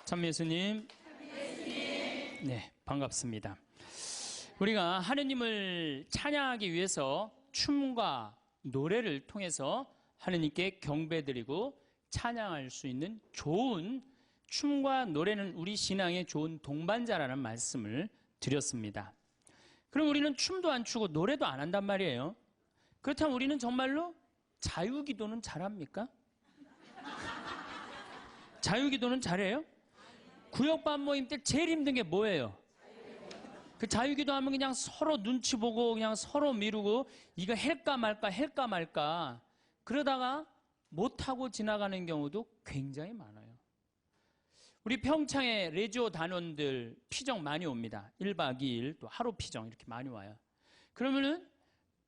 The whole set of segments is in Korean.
참 예수님. 네, 반갑습니다. 우리가 하느님을 찬양하기 위해서 춤과 노래를 통해서 하느님께 경배드리고 찬양할 수 있는 좋은 춤과 노래는 우리 신앙의 좋은 동반자라는 말씀을 드렸습니다. 그럼 우리는 춤도 안 추고 노래도 안 한단 말이에요. 그렇다면 우리는 정말로 자유기도는 잘합니까? 자유기도는 잘해요? 구역반 모임 때 제일 힘든 게 뭐예요? 그 자유기도 하면 그냥 서로 눈치 보고 그냥 서로 미루고 이거 할까 말까 그러다가 못하고 지나가는 경우도 굉장히 많아요. 우리 평창에 레지오 단원들 피정 많이 옵니다. 1박 2일 또 하루 피정 이렇게 많이 와요. 그러면은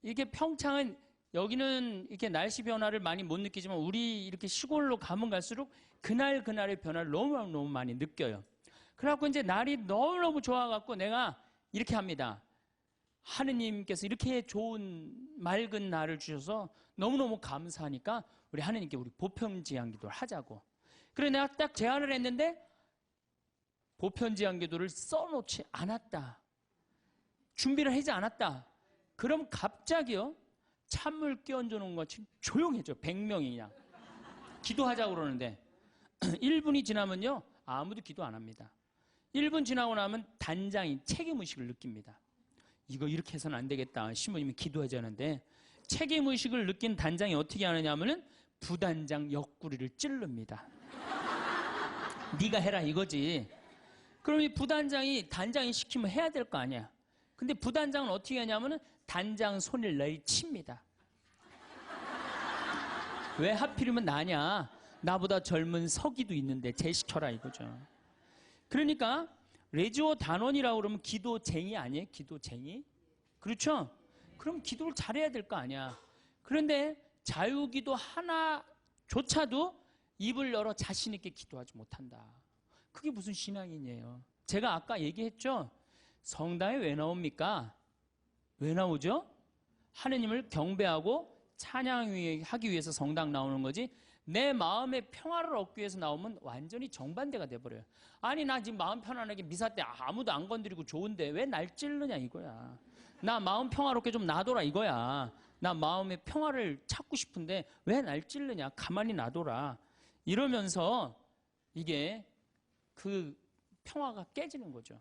이게 평창은 여기는 이렇게 날씨 변화를 많이 못 느끼지만 우리 이렇게 시골로 가면 갈수록 그날의 변화를 너무 많이 느껴요. 그래갖고 이제 날이 너무너무 좋아갖고 내가 이렇게 합니다. 하느님께서 이렇게 좋은 맑은 날을 주셔서 너무너무 감사하니까 우리 하느님께 우리 보편지향 기도를 하자고. 그래서 내가 딱 제안을 했는데 보편지향 기도를 써놓지 않았다. 준비를 하지 않았다. 그럼 갑자기요. 찬물 끼얹어 놓은 것이 조용해져. 100명이 그냥 기도하자고 그러는데 1분이 지나면요 아무도 기도 안 합니다. 1분 지나고 나면 단장이 책임의식을 느낍니다. 이거 이렇게 해서는 안 되겠다. 신부님이 기도하자는데 책임의식을 느낀 단장이 어떻게 하느냐 하면은 부단장 옆구리를 찌릅니다. 네가 해라 이거지. 그럼 이 부단장이 단장이 시키면 해야 될 거 아니야. 근데 부단장은 어떻게 하냐면은 단장 손을 내리칩니다. 왜 하필이면 나냐? 나보다 젊은 서기도 있는데 제시켜라 이거죠. 그러니까 레지오 단원이라고 그러면 기도쟁이 아니에요? 기도쟁이? 그렇죠? 그럼 기도를 잘해야 될 거 아니야. 그런데 자유기도 하나조차도 입을 열어 자신 있게 기도하지 못한다. 그게 무슨 신앙이에요? 제가 아까 얘기했죠? 성당에 왜 나옵니까? 왜 나오죠? 하느님을 경배하고 찬양하기 위해서 성당 나오는 거지 내 마음의 평화를 얻기 위해서 나오면 완전히 정반대가 돼버려요. 아니 나 지금 마음 편안하게 미사 때 아무도 안 건드리고 좋은데 왜 날 찌르냐 이거야. 나 마음 평화롭게 좀 놔둬라 이거야. 나 마음의 평화를 찾고 싶은데 왜 날 찌르냐. 가만히 놔둬라. 이러면서 이게 그 평화가 깨지는 거죠.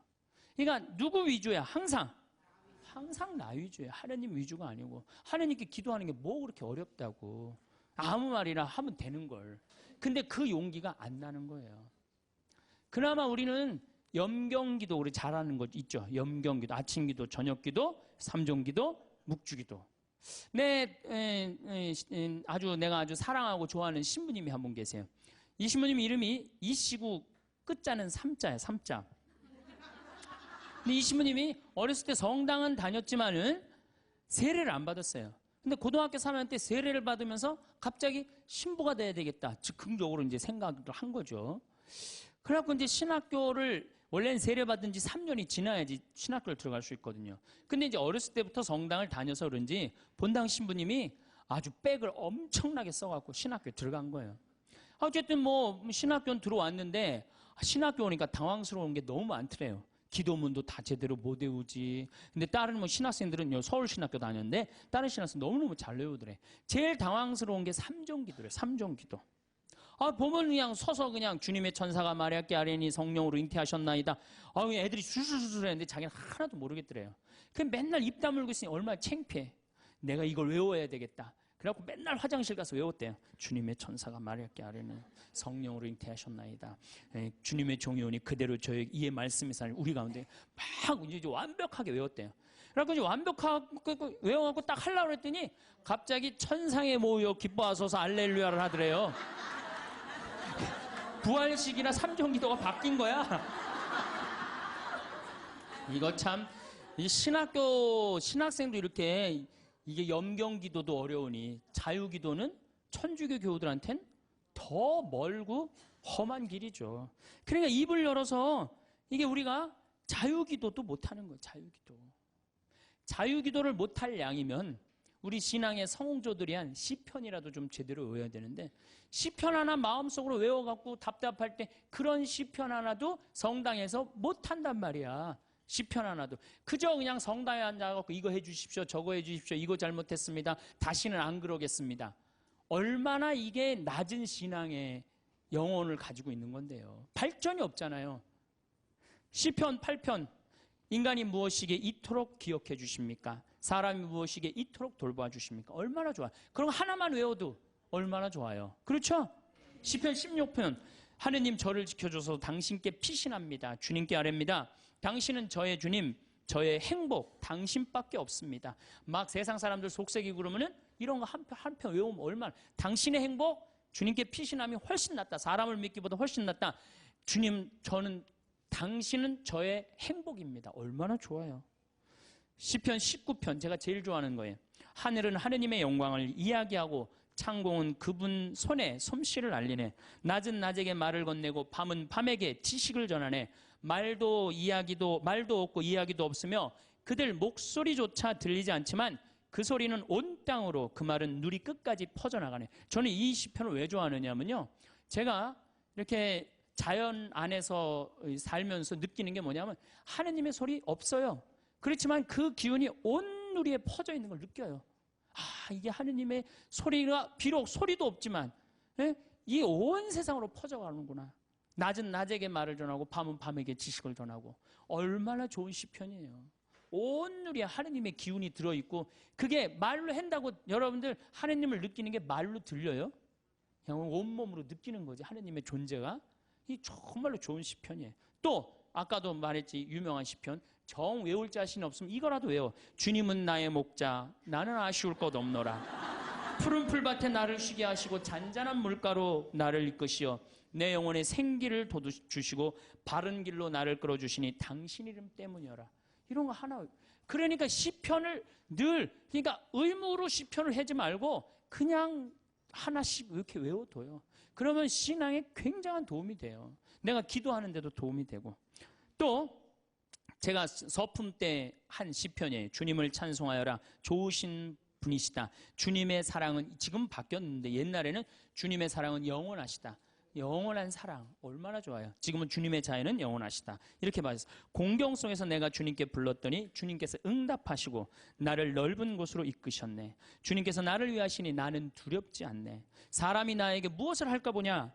그러니까 누구 위주야? 항상 나 위주예요. 하느님 위주가 아니고. 하느님께 기도하는 게 뭐 그렇게 어렵다고. 아무 말이나 하면 되는 걸. 근데 그 용기가 안 나는 거예요. 그나마 우리는 염경기도 우리 잘하는 거 있죠. 염경기도, 아침기도, 저녁기도, 삼종기도, 묵주기도. 아주 내가 아주 사랑하고 좋아하는 신부님이 한 분 계세요. 이 신부님 이름이 이시구 끝자는 삼자예요. 삼자. 근데 이 신부님이 어렸을 때 성당은 다녔지만은 세례를 안 받았어요. 근데 고등학교 3학년 때 세례를 받으면서 갑자기 신부가 돼야 되겠다. 즉흥적으로 이제 생각을 한 거죠. 그래갖고 이제 신학교를 원래는 세례 받은 지 3년이 지나야지 신학교를 들어갈 수 있거든요. 근데 이제 어렸을 때부터 성당을 다녀서 그런지 본당 신부님이 아주 백을 엄청나게 써갖고 신학교에 들어간 거예요. 어쨌든 뭐 신학교는 들어왔는데 신학교 오니까 당황스러운 게 너무 많더래요. 기도문도 다 제대로 못 외우지. 근데 다른 뭐 신학생들은 서울신학교 다녔는데 다른 신학생 너무너무 잘 외우더래. 제일 당황스러운 게 삼종기도래. 삼종기도. 보면 그냥 서서 그냥 주님의 천사가 마리아께 아뢰니 성령으로 잉태하셨나이다. 애들이 술술술 했는데 자기는 하나도 모르겠더래요. 그냥 맨날 입 다물고 있으니 얼마나 창피해. 내가 이걸 외워야 되겠다. 그래갖고 맨날 화장실 가서 외웠대요. 주님의 천사가 마리아께 아뢰니 성령으로 잉태하셨나이다. 주님의 종이 오니 그대로 저에게 이에 말씀이 사니 우리 가운데 막 이제 완벽하게 외웠대요. 그래갖고 이제 완벽하게 외워갖고 딱 하려고 했더니 갑자기 천상에 모여 기뻐하소서 알렐루야를 하더래요. 부활식이나 삼종기도가 바뀐 거야. 이거 참 신학생도 이렇게 이게 염경기도도 어려우니 자유기도는 천주교 교우들한텐 더 멀고 험한 길이죠. 그러니까 입을 열어서 이게 우리가 자유기도도 못하는 거예요. 자유기도를 못할 양이면 우리 신앙의 성공조들이 한 시편이라도 좀 제대로 외워야 되는데, 시편 하나 마음속으로 외워갖고 답답할 때 그런 시편 하나도 성당에서 못한단 말이야. 시편 하나도. 그저 그냥 성당에 앉아갖고 이거 해주십시오, 저거 해주십시오, 이거 잘못했습니다, 다시는 안 그러겠습니다. 얼마나 이게 낮은 신앙의 영혼을 가지고 있는 건데요. 발전이 없잖아요. 시편 8편, 인간이 무엇이기에 이토록 기억해 주십니까? 사람이 무엇이기에 이토록 돌봐 주십니까? 얼마나 좋아. 그럼 하나만 외워도 얼마나 좋아요. 그렇죠? 시편 16편, 하느님 저를 지켜줘서 당신께 피신합니다. 주님께 아뢰입니다. 당신은 저의 주님, 저의 행복, 당신밖에 없습니다. 막 세상 사람들 속색이고 그러면은 이런 거 한 편 외우면 얼마나. 당신의 행복, 주님께 피신함이 훨씬 낫다. 사람을 믿기보다 훨씬 낫다. 주님, 당신은 저의 행복입니다. 얼마나 좋아요. 시편 19편, 제가 제일 좋아하는 거예요. 하늘은 하느님의 영광을 이야기하고 창공은 그분 손에 솜씨를 알리네. 낮은 낮에게 말을 건네고 밤은 밤에게 지식을 전하네. 말도 없고 이야기도 없으며 그들 목소리조차 들리지 않지만 그 소리는 온 땅으로, 그 말은 누리 끝까지 퍼져나가네. 저는 이 시편을 왜 좋아하느냐면요, 제가 이렇게 자연 안에서 살면서 느끼는 게 뭐냐면 하느님의 소리 없어요. 그렇지만 그 기운이 온 누리에 퍼져 있는 걸 느껴요. 아, 이게 하느님의 소리가 비록 소리도 없지만 이 온 세상으로 퍼져가는구나. 낮은 낮에게 말을 전하고 밤은 밤에게 지식을 전하고. 얼마나 좋은 시편이에요. 온 누리에 하느님의 기운이 들어있고, 그게 말로 한다고 여러분들 하느님을 느끼는 게 말로 들려요? 그냥 온몸으로 느끼는 거지, 하느님의 존재가. 이 정말로 좋은 시편이에요. 또 아까도 말했지, 유명한 시편, 정 외울 자신 없으면 이거라도 외워. 주님은 나의 목자, 나는 아쉬울 것 없노라. 푸른 풀밭에 나를 쉬게 하시고 잔잔한 물가로 나를 이끄시어 내 영혼에 생기를 돋주시고 바른 길로 나를 끌어주시니 당신 이름 때문이어라. 이런 거 하나. 그러니까 시편을 늘, 그러니까 의무로 시편을 하지 말고 그냥 하나씩 이렇게 외워둬요. 그러면 신앙에 굉장한 도움이 돼요. 내가 기도하는데도 도움이 되고. 또 제가 서품 때 한 시편이에요. 주님을 찬송하여라, 좋으신 분이시다. 주님의 사랑은 지금 바뀌었는데 옛날에는 주님의 사랑은 영원하시다. 영원한 사랑 얼마나 좋아요. 지금은 주님의 자애는 영원하시다. 이렇게 말해서 공경송에서 내가 주님께 불렀더니 주님께서 응답하시고 나를 넓은 곳으로 이끄셨네. 주님께서 나를 위하시니 나는 두렵지 않네. 사람이 나에게 무엇을 할까 보냐.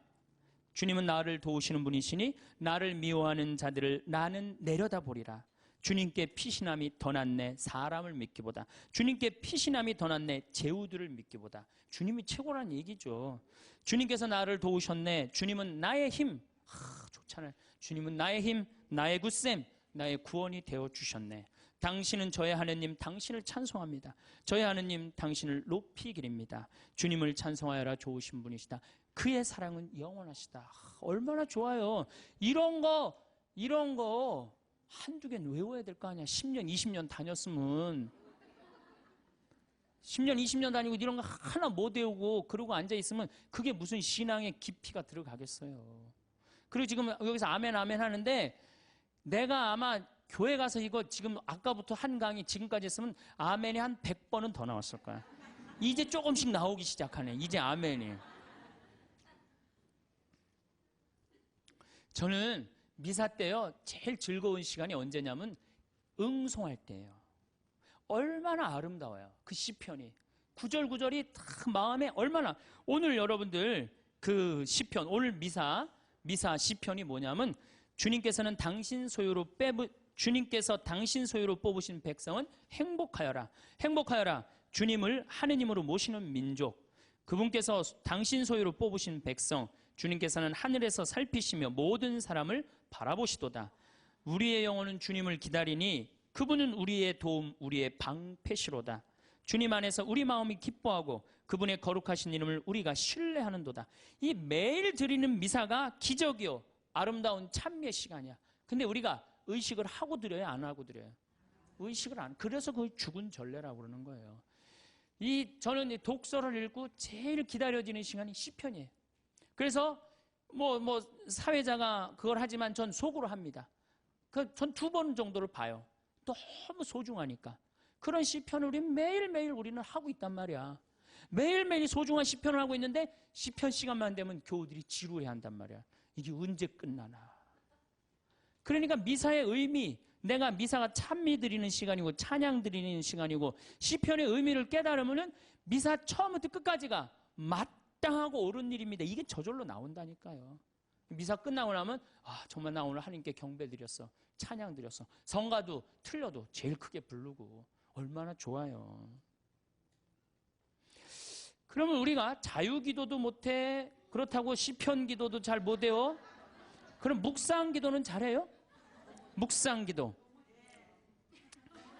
주님은 나를 도우시는 분이시니 나를 미워하는 자들을 나는 내려다보리라. 주님께 피신함이 더 낫네, 사람을 믿기보다. 주님께 피신함이 더 낫네, 제후들을 믿기보다. 주님이 최고라는 얘기죠. 주님께서 나를 도우셨네. 주님은 나의 힘. 좋잖아요. 주님은 나의 힘, 나의 굳셈, 나의 구원이 되어주셨네. 당신은 저의 하느님, 당신을 찬송합니다. 저의 하느님, 당신을 높이 기립니다. 주님을 찬송하여라, 좋으신 분이시다. 그의 사랑은 영원하시다. 얼마나 좋아요. 이런 거 한두 개는 외워야 될 거 아니야. 10년, 20년 다녔으면. 10년, 20년 다니고 이런 거 하나 못 외우고 그러고 앉아있으면 그게 무슨 신앙의 깊이가 들어가겠어요. 그리고 지금 여기서 아멘 아멘 하는데 내가 아마 교회 가서 이거 지금 아까부터 한 강의 지금까지 했으면 아멘이 한 100번은 더 나왔을 거야. 이제 조금씩 나오기 시작하네. 이제 아멘이. 저는 미사 때요, 제일 즐거운 시간이 언제냐면 응송할 때예요. 얼마나 아름다워요. 그 시편이. 구절구절이 다 마음에 얼마나. 오늘 여러분들 그 시편, 오늘 미사 시편이 뭐냐면 주님께서 당신 소유로 뽑으신 백성은 행복하여라. 행복하여라. 주님을 하느님으로 모시는 민족. 그분께서 당신 소유로 뽑으신 백성. 주님께서는 하늘에서 살피시며 모든 사람을 바라보시도다. 우리의 영혼은 주님을 기다리니 그분은 우리의 도움, 우리의 방패시로다. 주님 안에서 우리 마음이 기뻐하고 그분의 거룩하신 이름을 우리가 신뢰하는도다. 이 매일 드리는 미사가 기적이요, 아름다운 찬미의 시간이야. 근데 우리가 의식을 하고 드려요, 안 하고 드려요? 의식을 안. 그래서 그걸 죽은 전례라고 그러는 거예요. 저는 이 독서를 읽고 제일 기다려지는 시간이 시편이에요. 그래서 사회자가 그걸 하지만 전 속으로 합니다. 전 2번 정도를 봐요. 너무 소중하니까. 그런 시편을 우리 매일매일 우리는 하고 있단 말이야. 매일매일 소중한 시편을 하고 있는데 시편 시간만 되면 교우들이 지루해 한단 말이야. 이게 언제 끝나나. 그러니까 미사의 의미, 내가 미사가 찬미 드리는 시간이고 찬양 드리는 시간이고 시편의 의미를 깨달으면은 미사 처음부터 끝까지가 마땅하고 옳은 일입니다. 이게 저절로 나온다니까요. 미사 끝나고 나면 정말 나 오늘 하나님께 경배 드렸어. 찬양 드렸어. 성가도 틀려도 제일 크게 부르고 얼마나 좋아요. 그러면 우리가 자유기도도 못해. 그렇다고 시편 기도도 잘 못해요. 그럼 묵상 기도는 잘해요? 묵상 기도.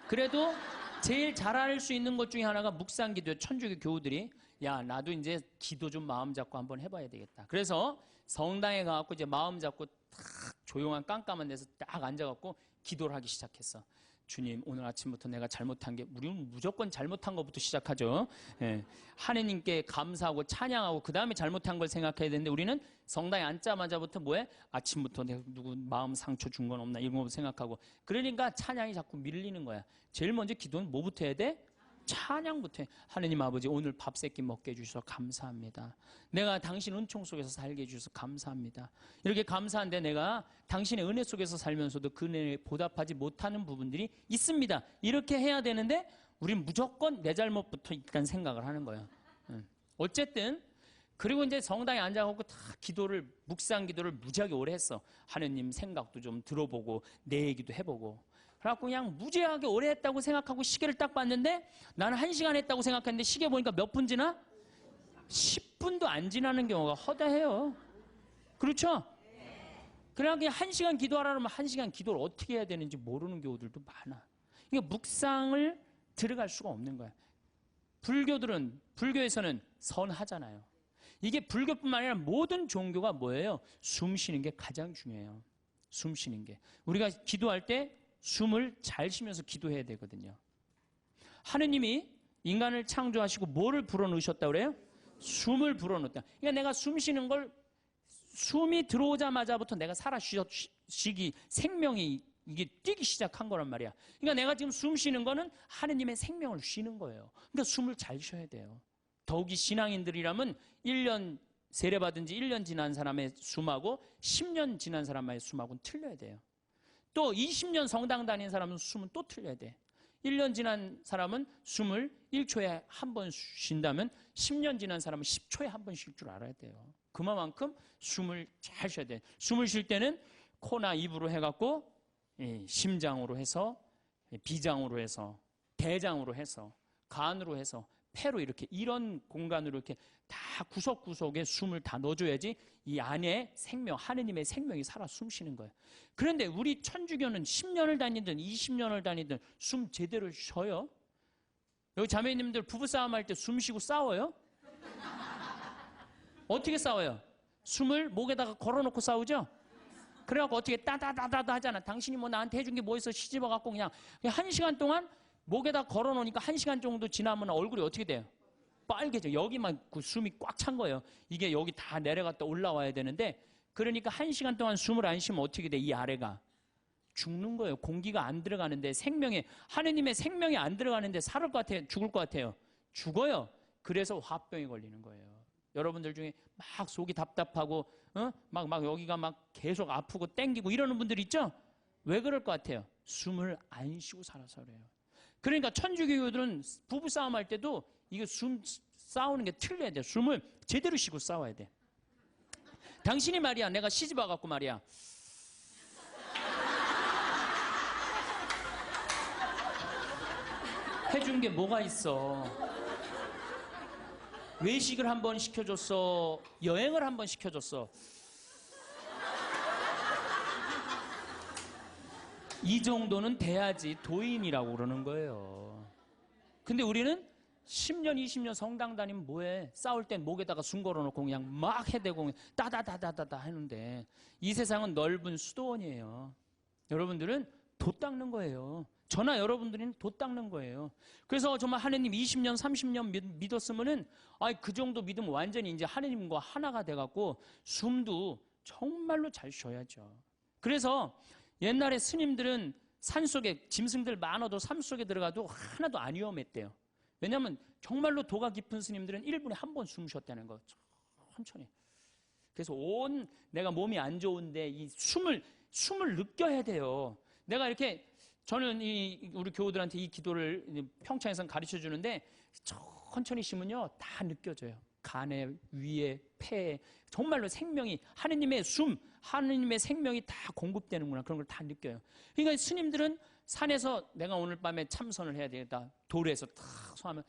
그래도 제일 잘할 수 있는 것 중에 하나가 묵상 기도예요. 천주교 교우들이 야 나도 이제 기도 좀 마음 잡고 한번 해봐야 되겠다. 그래서 성당에 가갖고 이제 마음 잡고 딱 조용한 깜깜한 데서 딱 앉아갖고 기도를 하기 시작했어. 주님 오늘 아침부터 내가 잘못한 게 우리는 무조건 잘못한 것부터 시작하죠. 예. 하느님께 감사하고 찬양하고 그 다음에 잘못한 걸 생각해야 되는데 우리는 성당에 앉자마자부터 뭐해? 아침부터 내가 누구 마음 상처 준 건 없나 이런 거 생각하고 그러니까 찬양이 자꾸 밀리는 거야. 제일 먼저 기도는 뭐부터 해야 돼? 찬양부터 해. 하느님 아버지 오늘 밥 세끼 먹게 해주셔서 감사합니다. 내가 당신 은총 속에서 살게 해주셔서 감사합니다. 이렇게 감사한데 내가 당신의 은혜 속에서 살면서도 그 은혜에 보답하지 못하는 부분들이 있습니다. 이렇게 해야 되는데 우린 무조건 내 잘못부터 일단 생각을 하는 거예요. 어쨌든 그리고 이제 성당에 앉아갖고 다 기도를 묵상 기도를 무지하게 오래 했어. 하느님 생각도 좀 들어보고 내 얘기도 해보고 그래갖고 그냥 무지하게 오래 했다고 생각하고 시계를 딱 봤는데 나는 1시간 했다고 생각했는데 시계 보니까 몇 분 지나? 10분도 안 지나는 경우가 허다해요. 그렇죠? 그냥 1시간 기도하라 그러면 1시간 기도를 어떻게 해야 되는지 모르는 경우들도 많아. 그러니까 묵상을 들어갈 수가 없는 거야. 불교에서는 선하잖아요. 이게 불교뿐만 아니라 모든 종교가 뭐예요? 숨 쉬는 게 가장 중요해요. 숨 쉬는 게. 우리가 기도할 때 숨을 잘 쉬면서 기도해야 되거든요. 하느님이 인간을 창조하시고 뭐를 불어넣으셨다고 그래요? 숨을 불어넣었다. 그러니까 내가 숨 쉬는 걸 숨이 들어오자마자부터 내가 살아 쉬기 생명이 이게 뛰기 시작한 거란 말이야. 그러니까 내가 지금 숨 쉬는 거는 하느님의 생명을 쉬는 거예요. 그러니까 숨을 잘 쉬어야 돼요. 더욱이 신앙인들이라면 1년 세례받은 지 1년 지난 사람의 숨하고 10년 지난 사람의 숨하고는 틀려야 돼요. 또 20년 성당 다닌 사람은 숨은 또 틀려야 돼. 1년 지난 사람은 숨을 1초에 한 번 쉰다면 10년 지난 사람은 10초에 한 번 쉴 줄 알아야 돼요. 그만큼 숨을 잘 쉬어야 돼. 숨을 쉴 때는 코나 입으로 해갖고 심장으로 해서 비장으로 해서 대장으로 해서 간으로 해서 폐로 이렇게 이런 공간으로 이렇게 다 구석구석에 숨을 다 넣어줘야지 이 안에 생명, 하느님의 생명이 살아 숨 쉬는 거예요. 그런데 우리 천주교는 10년을 다니든 20년을 다니든 숨 제대로 쉬어요? 여기 자매님들 부부싸움 할 때 숨 쉬고 싸워요? 어떻게 싸워요? 숨을 목에다가 걸어놓고 싸우죠? 그래갖고 어떻게 따다다다다 하잖아. 당신이 뭐 나한테 해준 게 뭐 있어? 시집어갖고 그냥 1시간 동안 목에다 걸어놓으니까 1시간 정도 지나면 얼굴이 어떻게 돼요? 빨개져. 여기만 그 숨이 꽉 찬 거예요. 이게 여기 다 내려갔다 올라와야 되는데 그러니까 1시간 동안 숨을 안 쉬면 어떻게 돼? 이 아래가 죽는 거예요. 공기가 안 들어가는데 하느님의 생명이 안 들어가는데 살을 것 같아요? 죽을 것 같아요? 죽어요. 그래서 화병이 걸리는 거예요. 여러분들 중에 막 속이 답답하고 막 여기가 막 계속 아프고 땡기고 이러는 분들 있죠? 왜 그럴 것 같아요? 숨을 안 쉬고 살아서 그래요. 그러니까 천주교들은 부부싸움 할 때도 이게 숨 싸우는 게 틀려야 돼. 숨을 제대로 쉬고 싸워야 돼. 당신이 말이야 내가 시집 와갖고 말이야 해준 게 뭐가 있어. 외식을 한번 시켜줬어. 여행을 한번 시켜줬어. 이 정도는 돼야지 도인이라고 그러는 거예요. 근데 우리는 10년, 20년 성당 다니면 뭐해? 싸울 땐 목에다가 숨 걸어놓고 그냥 막 해대고 따다다다다다 하는데 이 세상은 넓은 수도원이에요. 여러분들은 돛 닦는 거예요. 저나 여러분들은 돛 닦는 거예요. 그래서 정말 하느님 20년, 30년 믿었으면은 그 정도 믿으면 완전히 이제 하느님과 하나가 돼갖고 숨도 정말로 잘 쉬어야죠. 그래서 옛날에 스님들은 산속에 짐승들 많아도 산속에 들어가도 하나도 안 위험했대요. 왜냐하면 정말로 도가 깊은 스님들은 1분에 한 번 숨 쉬었다는 거. 천천히. 그래서 내가 몸이 안 좋은데 이 숨을 느껴야 돼요. 내가 이렇게 저는 우리 교우들한테 이 기도를 평창에서 가르쳐 주는데 천천히 쉬면요 다 느껴져요. 간에, 위에, 폐에 정말로 생명이 하느님의 하느님의 생명이 다 공급되는구나 그런 걸 다 느껴요. 그러니까 스님들은 산에서 내가 오늘 밤에 참선을 해야 되겠다. 돌에서 탁 소하면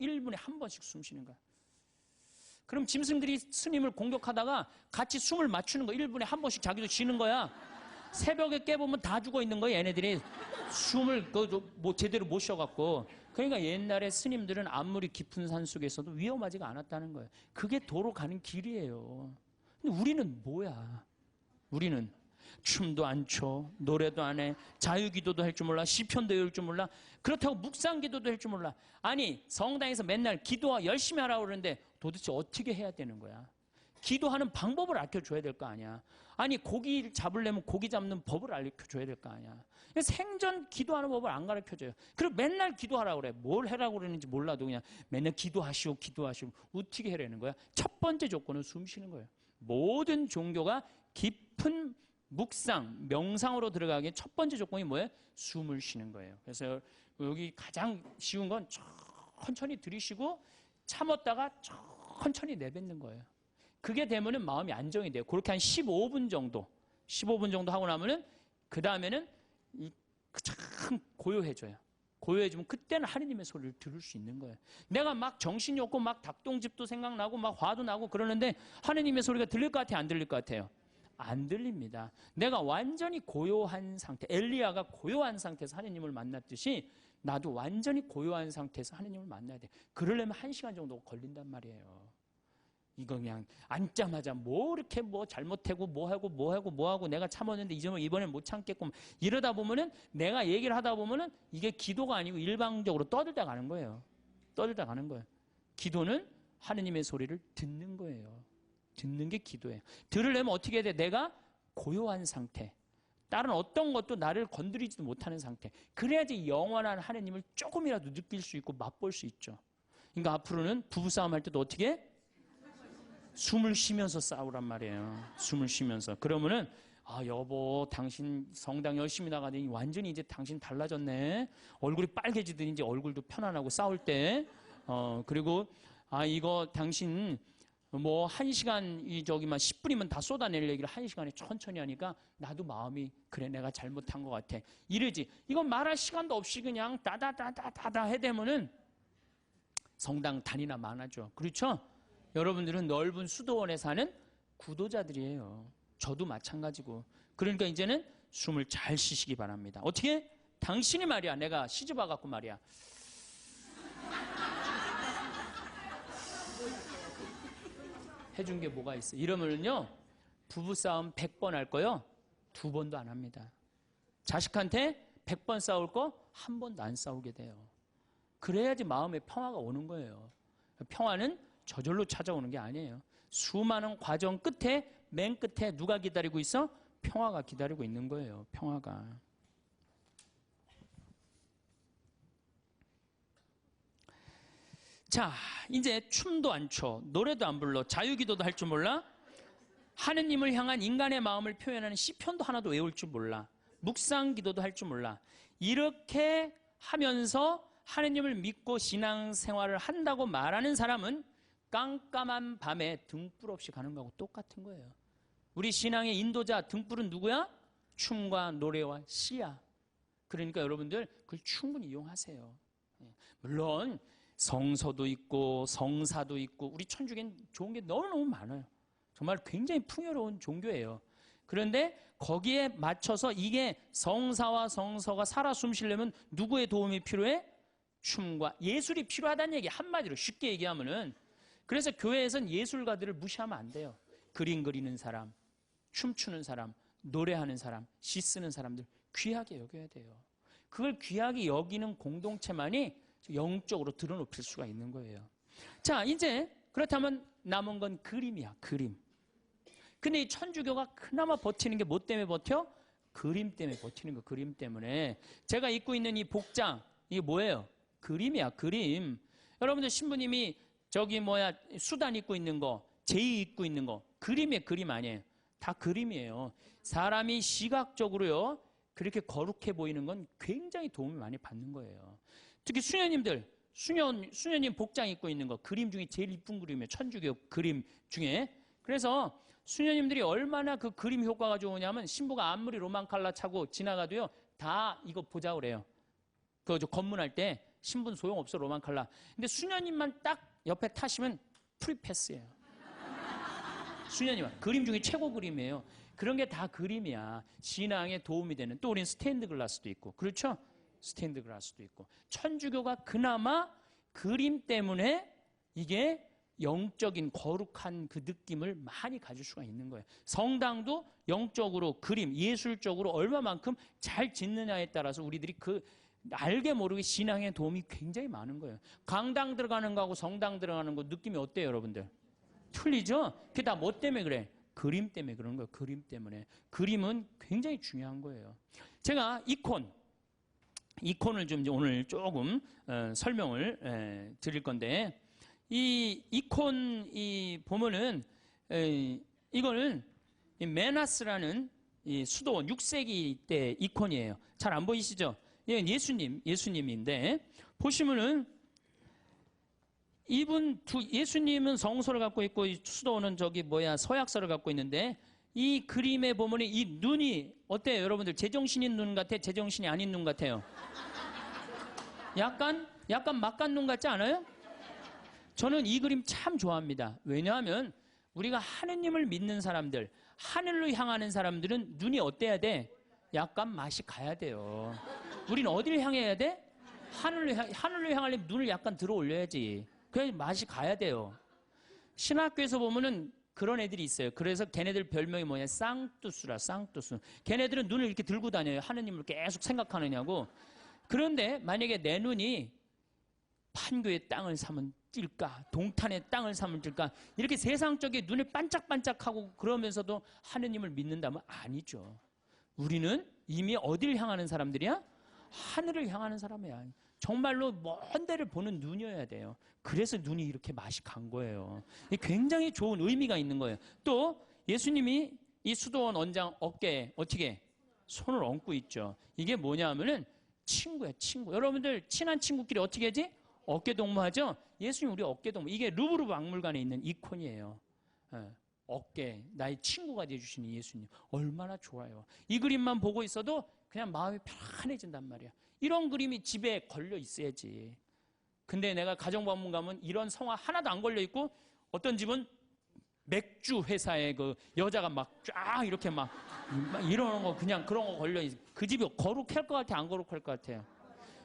1분에 한 번씩 숨 쉬는 거야. 그럼 짐승들이 스님을 공격하다가 같이 숨을 맞추는 거 1분에 한 번씩 자기도 쉬는 거야. 새벽에 깨보면 다 죽어 있는 거야 얘네들이. 숨을 뭐 제대로 못 쉬어갖고. 그러니까 옛날에 스님들은 아무리 깊은 산 속에서도 위험하지가 않았다는 거예요. 그게 도로 가는 길이에요. 근데 우리는 뭐야? 우리는 춤도 안 춰, 노래도 안 해, 자유기도도 할 줄 몰라, 시편도 외울 줄 몰라, 그렇다고 묵상기도도 할 줄 몰라. 아니 성당에서 맨날 기도 열심히 하라고 그러는데 도대체 어떻게 해야 되는 거야? 기도하는 방법을 알려줘야 될 거 아니야. 아니 고기 잡으려면 고기 잡는 법을 알려줘야 될 거 아니야. 생전 기도하는 법을 안 가르쳐줘요. 그리고 맨날 기도하라고 그래. 뭘 하라고 그러는지 몰라도 그냥 맨날 기도하시오 어떻게 해라는 거야? 첫 번째 조건은 숨 쉬는 거예요. 모든 종교가 깊은 묵상, 명상으로 들어가기에 첫 번째 조건이 뭐예요? 숨을 쉬는 거예요. 그래서 여기 가장 쉬운 건 천천히 들이쉬고 참았다가 천천히 내뱉는 거예요. 그게 되면은 마음이 안정이 돼요. 그렇게 한 15분 정도 하고 나면은 그 다음에는 참 고요해져요. 고요해지면 그때는 하느님의 소리를 들을 수 있는 거예요. 내가 막 정신이 없고 막 닭똥집도 생각나고 막 화도 나고 그러는데 하느님의 소리가 들릴 것 같아요? 안 들릴 것 같아요? 안 들립니다. 내가 완전히 고요한 상태, 엘리야가 고요한 상태에서 하느님을 만났듯이 나도 완전히 고요한 상태에서 하느님을 만나야 돼. 그러려면 1시간 정도 걸린단 말이에요. 이거 그냥 앉자마자 뭐 이렇게 뭐 잘못하고 뭐하고 내가 참았는데 이번엔 못 참겠고 이러다 보면은 내가 얘기를 하다 보면은 이게 기도가 아니고 일방적으로 떠들다 가는 거예요. 기도는 하느님의 소리를 듣는 거예요. 듣는 게 기도예요. 들으려면 어떻게 해야 돼? 내가 고요한 상태. 다른 어떤 것도 나를 건드리지도 못하는 상태. 그래야지 영원한 하느님을 조금이라도 느낄 수 있고 맛볼 수 있죠. 그러니까 앞으로는 부부싸움 할 때도 어떻게 해? 숨을 쉬면서 싸우란 말이에요. 숨을 쉬면서. 그러면은 여보 당신 성당 열심히 나가더니 완전히 이제 당신 달라졌네. 얼굴이 빨개지더니 이제 얼굴도 편안하고 싸울 때. 그리고 이거 당신 뭐 1시간 10분이면 다 쏟아낼 얘기를 1시간에 천천히 하니까 나도 마음이 그래 내가 잘못한 것 같아. 이러지. 이건 말할 시간도 없이 그냥 따다다다다다 해대면은 성당 단위나 많아져. 그렇죠? 여러분들은 넓은 수도원에 사는 구도자들이에요. 저도 마찬가지고. 그러니까 이제는 숨을 잘 쉬시기 바랍니다. 어떻게? 당신이 말이야. 내가 시집 와갖고 말이야. 해준 게 뭐가 있어? 이러면요 부부싸움 100번 할 거요 2번도 안 합니다. 자식한테 100번 싸울 거 1번도 안 싸우게 돼요. 그래야지 마음에 평화가 오는 거예요. 평화는 저절로 찾아오는 게 아니에요. 수많은 과정 끝에 맨 끝에 누가 기다리고 있어? 평화가 기다리고 있는 거예요. 평화가. 자, 이제 춤도 안 춰, 노래도 안 불러, 자유기도도 할 줄 몰라, 하느님을 향한 인간의 마음을 표현하는 시편도 하나도 외울 줄 몰라, 묵상기도도 할 줄 몰라. 이렇게 하면서 하느님을 믿고 신앙생활을 한다고 말하는 사람은 깜깜한 밤에 등불 없이 가는 거하고 똑같은 거예요. 우리 신앙의 인도자 등불은 누구야? 춤과 노래와 시야. 그러니까 여러분들 그걸 충분히 이용하세요. 물론 성서도 있고 성사도 있고 우리 천주교는 좋은 게 너무너무 많아요. 정말 굉장히 풍요로운 종교예요. 그런데 거기에 맞춰서 이게 성사와 성서가 살아 숨쉬려면 누구의 도움이 필요해? 춤과 예술이 필요하다는 얘기. 한마디로 쉽게 얘기하면은. 그래서 교회에서는 예술가들을 무시하면 안 돼요. 그림 그리는 사람, 춤추는 사람, 노래하는 사람, 시 쓰는 사람들 귀하게 여겨야 돼요. 그걸 귀하게 여기는 공동체만이 영적으로 드러높일 수가 있는 거예요. 자, 이제 그렇다면 남은 건 그림이야, 그림. 근데 이 천주교가 그나마 버티는 게 뭐 때문에 버텨? 그림 때문에 버티는 거, 그림 때문에. 제가 입고 있는 이 복장, 이게 뭐예요? 그림이야, 그림. 여러분들 신부님이 수단 입고 있는 거, 제의 입고 있는 거, 그림이에요, 그림 아니에요. 다 그림이에요. 사람이 시각적으로요, 그렇게 거룩해 보이는 건 굉장히 도움을 많이 받는 거예요. 특히 수녀님들, 수녀님 복장 입고 있는 거, 그림 중에 제일 이쁜 그림이에요. 천주교 그림 중에. 그래서 수녀님들이 얼마나 그 그림 효과가 좋으냐면 신부가 아무리 로만 칼라 차고 지나가도요, 다 이거 보자 그래요. 그 검문할 때 신부는 소용없어, 로만 칼라. 근데 수녀님만 딱 옆에 타시면 프리패스예요. 수녀님은 그림 중에 최고 그림이에요. 그런 게 다 그림이야. 신앙에 도움이 되는. 또 우리는 스테인드 글라스도 있고, 그렇죠? 스테인드 글라스도 있고. 천주교가 그나마 그림 때문에 이게 영적인 거룩한 그 느낌을 많이 가질 수가 있는 거예요. 성당도 영적으로 그림, 예술적으로 얼마만큼 잘 짓느냐에 따라서 우리들이 알게 모르게 신앙에 도움이 굉장히 많은 거예요. 강당 들어가는 거하고 성당 들어가는 거 느낌이 어때요, 여러분들? 틀리죠? 그게 다 뭐 때문에 그래? 그림 때문에 그런 거예요. 그림 때문에. 그림은 굉장히 중요한 거예요. 제가 이콘을 좀 오늘 조금 설명을 드릴 건데, 이 이콘 보면은 이거는 메나스라는 이 수도원 6세기 때 이콘이에요. 잘 안 보이시죠? 이건 예수님인데 보시면은 예수님은 성소를 갖고 있고 수도원은 서약서를 갖고 있는데, 이 그림에 보면 이 눈이 어때요, 여러분들? 제정신인 눈 같아? 제정신이 아닌 눈 같아요? 약간 막간 눈 같지 않아요? 저는 이 그림 참 좋아합니다. 왜냐하면 우리가 하느님을 믿는 사람들, 하늘로 향하는 사람들은 눈이 어때야 돼? 약간 맛이 가야 돼요. 우리는 어디를 향해야 돼? 하늘로 향하려면 눈을 약간 들어 올려야지. 그래야 맛이 가야 돼요. 신학교에서 보면은 그런 애들이 있어요. 그래서 걔네들 별명이 뭐냐? 쌍뚜스라, 쌍뚜스. 걔네들은 눈을 이렇게 들고 다녀요. 하느님을 계속 생각하느냐고. 그런데 만약에 내 눈이 판교의 땅을 사면 뛸까? 동탄의 땅을 사면 뛸까? 이렇게 세상적인 눈을 반짝반짝하고 그러면서도 하느님을 믿는다면 아니죠. 우리는 이미 어디를 향하는 사람들이야? 하늘을 향하는 사람이야. 정말로 먼 데를 보는 눈이어야 돼요. 그래서 눈이 이렇게 맛이 간 거예요. 굉장히 좋은 의미가 있는 거예요. 또 예수님이 이 수도원 원장 어깨에 어떻게 손을 얹고 있죠. 이게 뭐냐 하면은 친구야, 친구. 여러분들 친한 친구끼리 어떻게 하지? 어깨 동무하죠? 예수님 우리 어깨 동무. 이게 루브르 박물관에 있는 이콘이에요. 어깨, 나의 친구가 되어주시는 예수님. 얼마나 좋아요. 이 그림만 보고 있어도 그냥 마음이 편안해진단 말이야. 이런 그림이 집에 걸려 있어야지. 근데 내가 가정방문 가면 이런 성화 하나도 안 걸려 있고, 어떤 집은 맥주 회사에 그 여자가 막 쫙 이렇게 막 이러는 거, 그냥 그런 거 걸려 있어. 그 집이 거룩할 것 같아, 안 거룩할 것 같아요?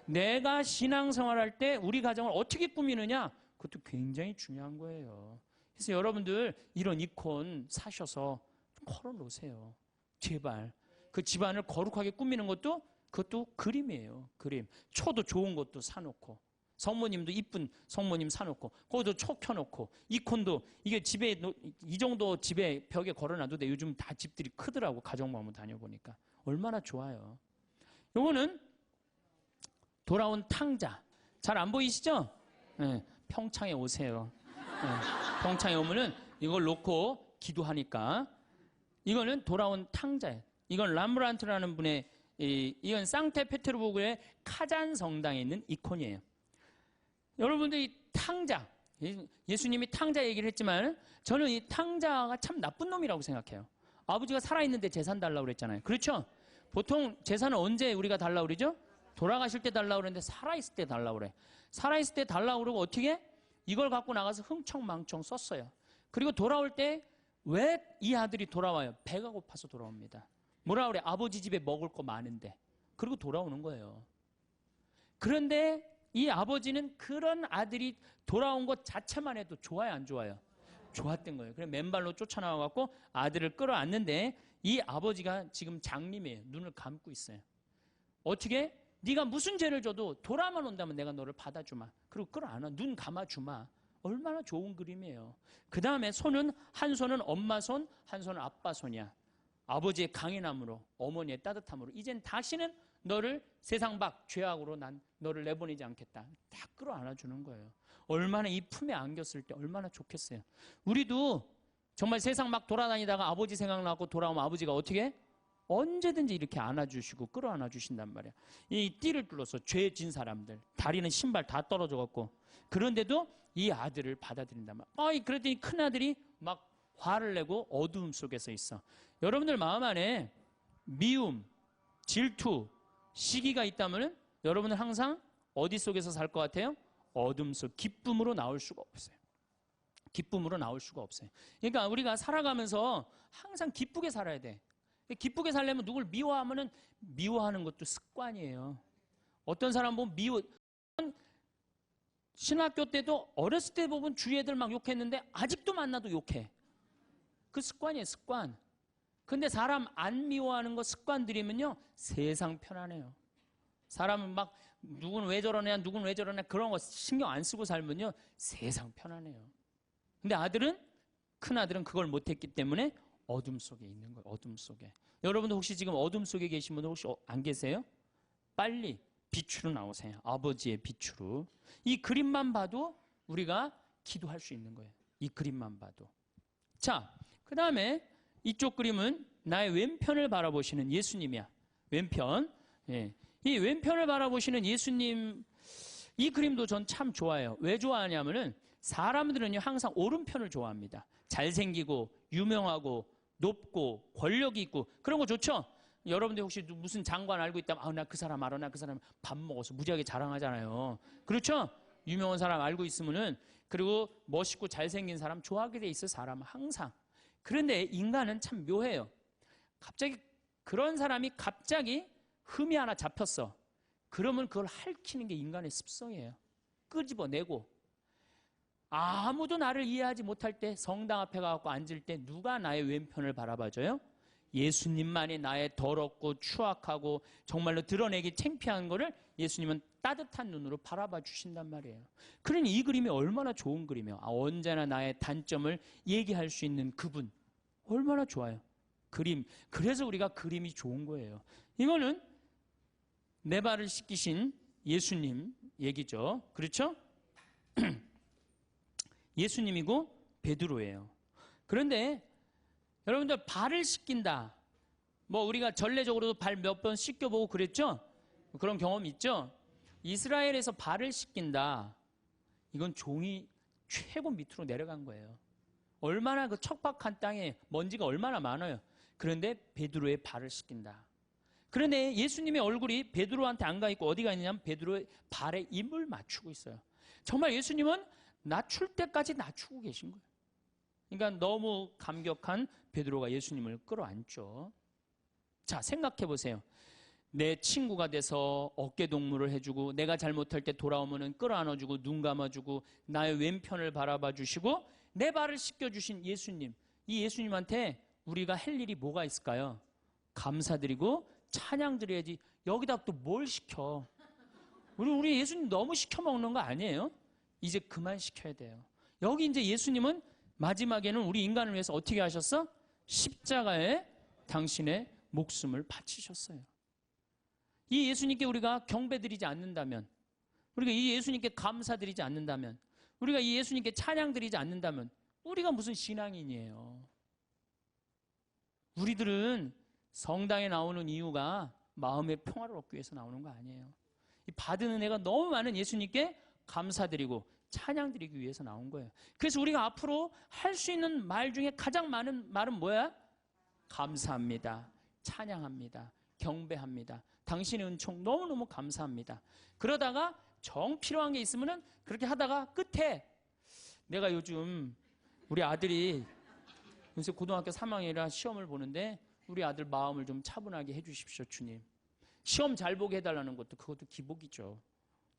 내가 신앙생활할 때 우리 가정을 어떻게 꾸미느냐, 그것도 굉장히 중요한 거예요. 그래서 여러분들 이런 이콘 사셔서 걸어 놓으세요. 제발. 그 집안을 거룩하게 꾸미는 그것도 그림이에요. 그림. 초도 좋은 것도 사놓고, 성모님도 이쁜 성모님 사놓고, 거기도 초 켜놓고, 이콘도 이게 집에 이 정도 집에 벽에 걸어놔도 돼. 요즘 다 집들이 크더라고. 가정방문 다녀보니까 얼마나 좋아요. 요거는 돌아온 탕자. 잘 안 보이시죠? 네, 평창에 오세요. 네, 평창에 오면은 이걸 놓고 기도하니까. 이거는 돌아온 탕자예요. 이건 람브란트라는 분의, 이건 상테페테르부르크의 카잔 성당에 있는 이콘이에요. 여러분들이 탕자, 예수님이 탕자 얘기를 했지만 저는 이 탕자가 참 나쁜 놈이라고 생각해요. 아버지가 살아있는데 재산 달라고 그랬잖아요. 그렇죠? 보통 재산은 언제 우리가 달라고 그러죠? 돌아가실 때 달라고 그러는데 살아있을 때 달라고 그래. 살아있을 때 달라고 그러고 어떻게? 이걸 갖고 나가서 흥청망청 썼어요. 그리고 돌아올 때 왜 이 아들이 돌아와요? 배가 고파서 돌아옵니다. 뭐라 그래? 아버지 집에 먹을 거 많은데. 그리고 돌아오는 거예요. 그런데 이 아버지는 그런 아들이 돌아온 것 자체만 해도 좋아요, 안 좋아요? 좋았던 거예요. 그래서 맨발로 쫓아나와갖고 아들을 끌어안는데, 이 아버지가 지금 장님이에요. 눈을 감고 있어요. 어떻게? 네가 무슨 죄를 져도 돌아만 온다면 내가 너를 받아주마. 그리고 끌어안아. 눈 감아주마. 얼마나 좋은 그림이에요. 그 다음에 손은, 한 손은 엄마 손, 한 손은 아빠 손이야. 아버지의 강인함으로, 어머니의 따뜻함으로 이젠 다시는 너를 세상 밖 죄악으로 난 너를 내보내지 않겠다. 딱 끌어안아주는 거예요. 얼마나 이 품에 안겼을 때 얼마나 좋겠어요. 우리도 정말 세상 막 돌아다니다가 아버지 생각나고 돌아오면 아버지가 어떻게 해? 언제든지 이렇게 안아주시고 끌어안아 주신단 말이야. 이 띠를 뚫어서 죄 진 사람들, 다리는 신발 다 떨어져 갖고, 그런데도 이 아들을 받아들인단 말이야. 그랬더니 큰 아들이 막 화를 내고 어두움 속에서 있어. 여러분들 마음 안에 미움, 질투, 시기가 있다면 여러분은 항상 어디 속에서 살 것 같아요? 어둠 속, 기쁨으로 나올 수가 없어요. 기쁨으로 나올 수가 없어요. 그러니까 우리가 살아가면서 항상 기쁘게 살아야 돼. 기쁘게 살려면 누굴 미워하면은 미워하는 것도 습관이에요. 어떤 사람 보면 신학교 때도 어렸을 때 보면 주위 애들 막 욕했는데 아직도 만나도 욕해. 그 습관이에요, 습관. 근데 사람 안 미워하는 거 습관 들이면요, 세상 편안해요. 사람은 막 누군 왜 저러냐, 누군 왜 저러냐 그런 거 신경 안 쓰고 살면요, 세상 편안해요. 근데 큰 아들은 그걸 못했기 때문에 어둠 속에 있는 거예요. 어둠 속에. 여러분도 혹시 지금 어둠 속에 계신 분들 혹시 안 계세요? 빨리 빛으로 나오세요. 아버지의 빛으로. 이 그림만 봐도 우리가 기도할 수 있는 거예요. 이 그림만 봐도. 자, 그 다음에 이쪽 그림은 나의 왼편을 바라보시는 예수님이야. 왼편. 예. 이 왼편을 바라보시는 예수님, 이 그림도 전 참 좋아해요. 왜 좋아하냐면은 사람들은요 항상 오른편을 좋아합니다. 잘생기고 유명하고 높고 권력이 있고 그런 거 좋죠? 여러분들 혹시 무슨 장관 알고 있다면 나 그 사람 알아, 나 그 사람 밥 먹어서 무지하게 자랑하잖아요. 그렇죠? 유명한 사람 알고 있으면은, 그리고 멋있고 잘생긴 사람 좋아하게 돼 있어, 사람은 항상. 그런데 인간은 참 묘해요. 갑자기 그런 사람이 갑자기 흠이 하나 잡혔어. 그러면 그걸 핥히는 게 인간의 습성이에요. 끄집어내고. 아무도 나를 이해하지 못할 때 성당 앞에 가서 앉을 때 누가 나의 왼편을 바라봐줘요? 예수님만이 나의 더럽고 추악하고 정말로 드러내기 창피한 거를 예수님은 따뜻한 눈으로 바라봐 주신단 말이에요. 그러니 이 그림이 얼마나 좋은 그림이에요. 언제나 나의 단점을 얘기할 수 있는 그분. 얼마나 좋아요. 그림. 그래서 우리가 그림이 좋은 거예요. 이거는 내 발을 씻기신 예수님 얘기죠. 그렇죠? 예수님이고 베드로예요. 그런데 여러분들 발을 씻긴다. 뭐 우리가 전례적으로도 발 몇 번 씻겨보고 그랬죠? 그런 경험 있죠? 이스라엘에서 발을 씻긴다. 이건 종이 최고 밑으로 내려간 거예요. 얼마나 그 척박한 땅에 먼지가 얼마나 많아요. 그런데 베드로의 발을 씻긴다. 그런데 예수님의 얼굴이 베드로한테 안 가 있고 어디가 있느냐면 베드로의 발에 입을 맞추고 있어요. 정말 예수님은 낮출 때까지 낮추고 계신 거예요. 그러니까 너무 감격한 베드로가 예수님을 끌어안죠. 자, 생각해 보세요. 내 친구가 돼서 어깨 동무를 해주고, 내가 잘못할 때 돌아오면 끌어안아주고 눈 감아주고 나의 왼편을 바라봐 주시고 내 발을 씻겨주신 예수님. 이 예수님한테 우리가 할 일이 뭐가 있을까요? 감사드리고 찬양 드려야지. 여기다 또 뭘 시켜? 우리 예수님 너무 시켜 먹는 거 아니에요? 이제 그만 시켜야 돼요. 여기 이제 예수님은 마지막에는 우리 인간을 위해서 어떻게 하셨어? 십자가에 당신의 목숨을 바치셨어요. 이 예수님께 우리가 경배드리지 않는다면, 우리가 이 예수님께 감사드리지 않는다면, 우리가 이 예수님께 찬양드리지 않는다면 우리가 무슨 신앙인이에요. 우리들은 성당에 나오는 이유가 마음의 평화를 얻기 위해서 나오는 거 아니에요. 이 받은 은혜가 너무 많은 예수님께 감사드리고 찬양드리기 위해서 나온 거예요. 그래서 우리가 앞으로 할 수 있는 말 중에 가장 많은 말은 뭐야? 감사합니다. 찬양합니다. 경배합니다. 당신의 은총 너무너무 감사합니다. 그러다가 정 필요한 게 있으면은 그렇게 하다가 끝에 내가 요즘 우리 아들이 요새 고등학교 3학년이라 시험을 보는데 우리 아들 마음을 좀 차분하게 해주십시오, 주님. 시험 잘 보게 해달라는 것도 그것도 기복이죠.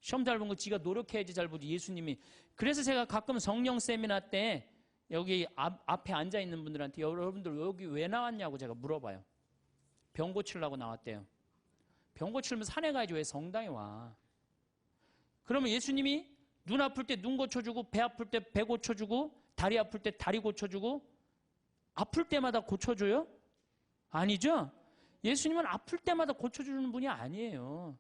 시험 잘 본 거 지가 노력해야지 잘 보지. 예수님이. 그래서 제가 가끔 성령 세미나 때 여기 앞에 앉아 있는 분들한테 여러분들 여기 왜 나왔냐고 제가 물어봐요. 병 고치려고 나왔대요. 병 고치려면 산에 가야지 왜 성당에 와? 그러면 예수님이 눈 아플 때 눈 고쳐주고, 배 아플 때 배 고쳐주고, 다리 아플 때 다리 고쳐주고, 아플 때마다 고쳐줘요? 아니죠? 예수님은 아플 때마다 고쳐주는 분이 아니에요.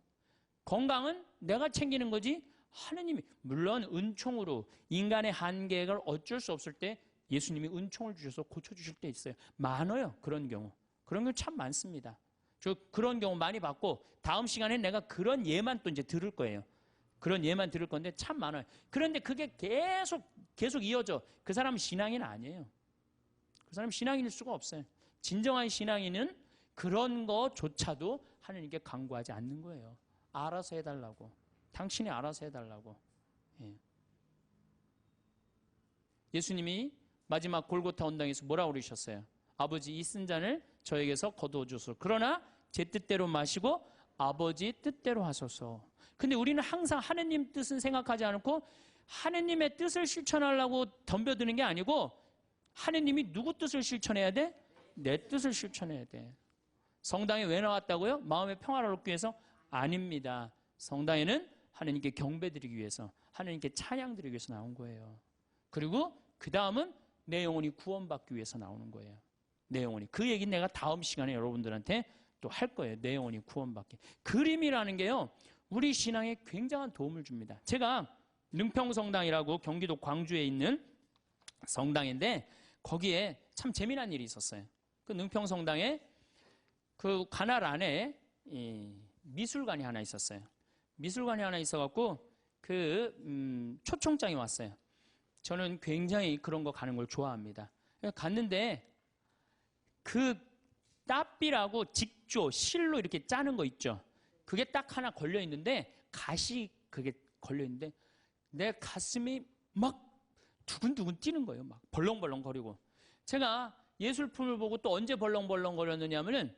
건강은 내가 챙기는 거지 하느님이, 물론 은총으로 인간의 한계를 어쩔 수 없을 때 예수님이 은총을 주셔서 고쳐주실 때 있어요. 많아요. 그런 경우. 그런 경우 참 많습니다. 저 그런 경우 많이 봤고, 다음 시간에 내가 그런 예만 또 이제 들을 거예요. 그런 예만 들을 건데 참 많아요. 그런데 그게 계속 이어져. 그 사람은 신앙인은 아니에요. 그 사람은 신앙인일 수가 없어요. 진정한 신앙인은 그런 거조차도 하나님께 간구하지 않는 거예요. 알아서 해달라고. 당신이 알아서 해달라고. 예. 예수님이 마지막 골고타 언당에서 뭐라고 그러셨어요? 아버지, 이 쓴 잔을 저에게서 거두어 주소서. 그러나 제 뜻대로 마시고 아버지 뜻대로 하소서. 근데 우리는 항상 하느님 뜻은 생각하지 않고 하느님의 뜻을 실천하려고 덤벼드는 게 아니고, 하느님이 누구 뜻을 실천해야 돼? 내 뜻을 실천해야 돼. 성당에 왜 나왔다고요? 마음의 평화를 얻기 위해서? 아닙니다. 성당에는 하느님께 경배드리기 위해서, 하느님께 찬양드리기 위해서 나온 거예요. 그리고 그 다음은 내 영혼이 구원받기 위해서 나오는 거예요. 내 영혼이. 그 얘기는 내가 다음 시간에 여러분들한테 또 할 거예요. 내 영혼이 구원받기. 그림이라는 게요, 우리 신앙에 굉장한 도움을 줍니다. 제가 능평성당이라고 경기도 광주에 있는 성당인데, 거기에 참 재미난 일이 있었어요. 그 능평성당에 그 관할 안에 미술관이 하나 있었어요. 미술관이 하나 있어갖고 초청장이 왔어요. 저는 굉장히 그런 거 가는 걸 좋아합니다. 갔는데 그 따삐라고 직조, 실로 이렇게 짜는 거 있죠. 그게 딱 하나 걸려 있는데, 가시 그게 걸려 있는데 내 가슴이 막 두근두근 뛰는 거예요. 막 벌렁벌렁 거리고. 제가 예술품을 보고 또 언제 벌렁벌렁 거렸느냐 하면은